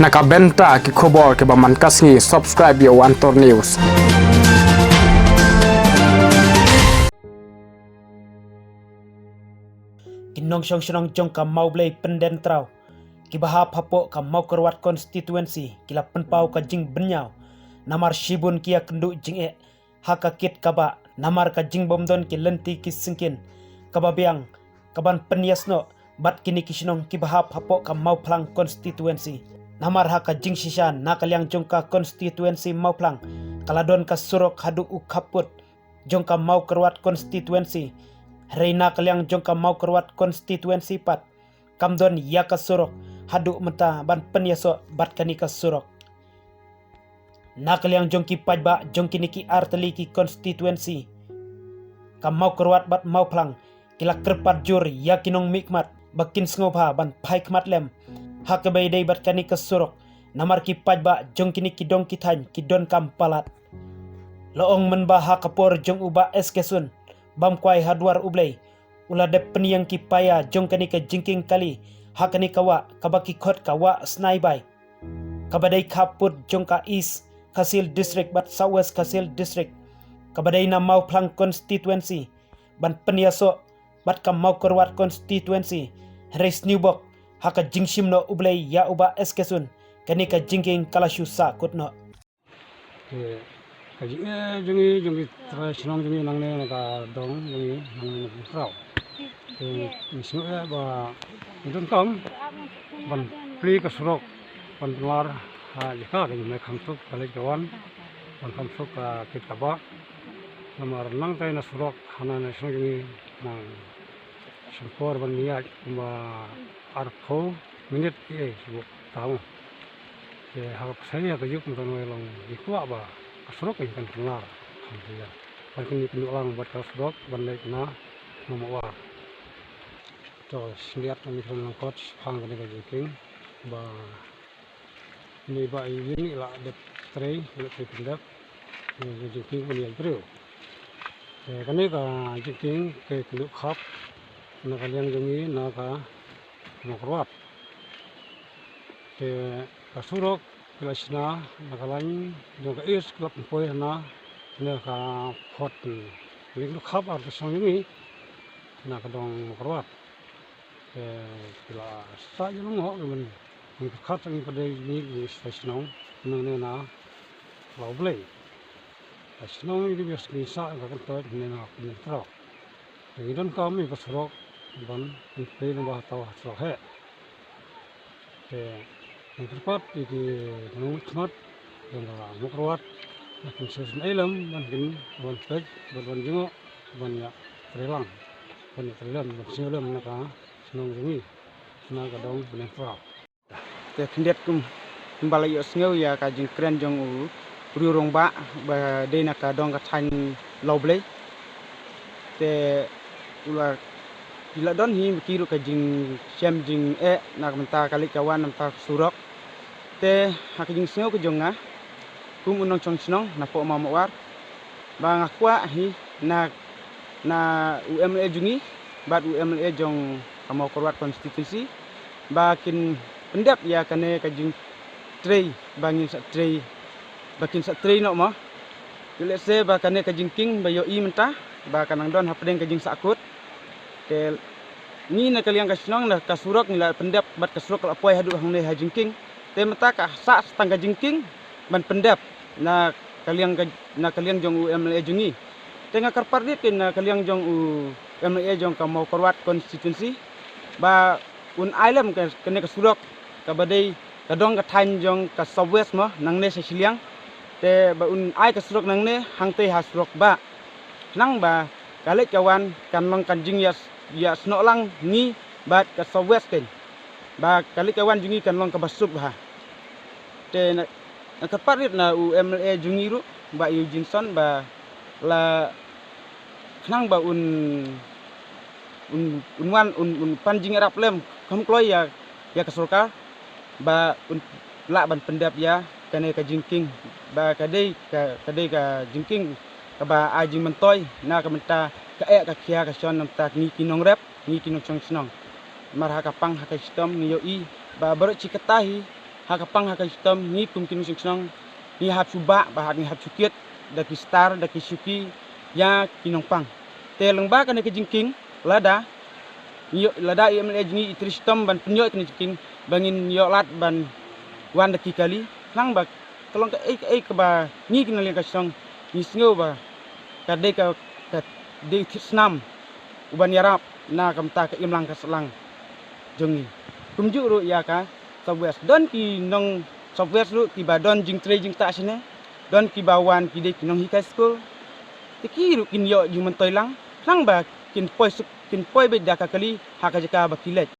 Nakabenta ki khobor ke baman kasngi subscribe yo Antor News. Kinong syong ka mau blay penden trau ki bahap hapo ka mau kerwat konstituensi kila penpau ka jing benyau namar shibun kia kendu jing haka kit kaba namar ka jing bomdon ki lenti ki singkin kaba biang kaban penyasno bat kini kisnong ki bahap hapo ka mau plang konstituensi namar haka jing shishan nakaliang jongka konstituensi mau plang kaladon ka surok hadu ukaput jongka mau kerwat konstituensi Reina kaliang jongka mau kerwat konstituensi pat kamdon ya kasurok haduk menta ban penyaso bat kani kasurok na kaliang jongki pajba jongki niki arteli ki konstituensi kam mau kerwat bat mau plang kila kerpat jur ya kinong mikmat bakin sngobha ban pai kmat lem hakabai dei bat kani kasurok namar ki pajba jongki niki dong kitan ki don kam palat loong menba hakapor jong uba eskesun bam kwai hadwar ublay ula de peniang ki paya jong kani ka jingking kali hakani kawa kabaki khot kawa snai bai kabadai kaput jong ka east kasil district bat southwest kasil district kabadai na mau plang constituency ban peniaso bat kam mau korwat constituency res newbok haka jingshim no ublay ya uba eskesun kani ka jingking kalashu sa kutno jungi tradisional jungi nangne ka dong jungi nangne rau misnu ya ba idun kam ban pli ka surok ban luar ha jika ka me khamsuk kale jawan ban khamsuk ka kitaba namar nang tai na surok hana na jungi nang syukur ban niat ba arpo minit ye subuk tahu ya hak saya ka juk mungkin long ikwa ba surok kan kelar alhamdulillah paling ini ulang buat surok bandai kena nomor to lihat kami from kot hang kena jengking ba ini ba ini lah de tray buat pindah ini jengking punya bro kani ka jengking ke kelu khap na kalian jungi na ka mokrot ka surok kelasna nakalain jong ka is klap poi na ka phot ling khap ar song ni na ka dong korwat kila sa jong ho men khat ang padai ni station no na lovely station ni bias ni sa ka to ni na ni tro ni don kam ni pasrok ban pe na ba taw so he yang terpat di nungkmat yang mukrot makin sesuatu ilmu makin bontek bonjengok banyak terhilang ban silam naka senang ini senang kadang benefra te khendet kum balai osngeu ya ka jing kren jong u riurong ba ba de na ka dong ka than loblei te ula bila don hi kiru ka jing sem jing nak menta kali kawan menta surok te hak jing sneu ke jonga kum unong chong snong na po mamawar ba ngakwa hi na UMLA jungi bat UMLA jong kamau korwat konstitusi bakin pendap ya kane ka jing tray bangin sa tray bakin sa tray no ma let's say ba kane ka jing king ba yo i menta ba kanang don hapdeng ka jing sakut ke ni na kaliang kasnong na kasurok nila pendap bat kasurok apoy hadu hang ne hajingking te mata ka sa tangga jingking ban pendap na kaliang jong UMLA jungi te nga karpardit na kaliang jong UMLA jong ka mau korwat konstitusi ba un island ka kene kasurok ka badai kadong ka than jong ka southwest mo nang ne sa siliang te ba un ai kasurok nang ne hang te hasurok ba nang ba kali kawan kan long kan jing ya snok lang ni bat ka southwest ken ba kali kawan jungi kan long ka basub ha te na kaparit na UMLA jungi ru ba Eugene ba la nang ba un panjing arab lem kam kloy ya kasulka ba un la ban pendap ya kane ka jingking ba kadai ka jingking ka ba ajing mentoy na ka menta ka ka kia ka son namta ni kinong rep ni kinong chong snong marha ka pang ha ka stom ni yo i ba baro chikatahi hakapang hakastom ni kumkin sing ni hap suba bahat ni hap sukit daki star daki syuki ya kinongpang te lengba kan ke jingking lada lada im ni tristom ban penyo kan jingking bangin yolat ban wan daki kali lang ba tolong ke ba ni kinali ka song ni sngo ba ka de snam uban yarap na kamta ka imlang ka selang jongi kumju ru ya ka software don ki nong software ru ki ba don jing tre jing ta sine don ki ba wan ki de ki nong high school ti ru kin yo ju man toy lang ba kin poi be da ka kali ha ka jaka ba kilet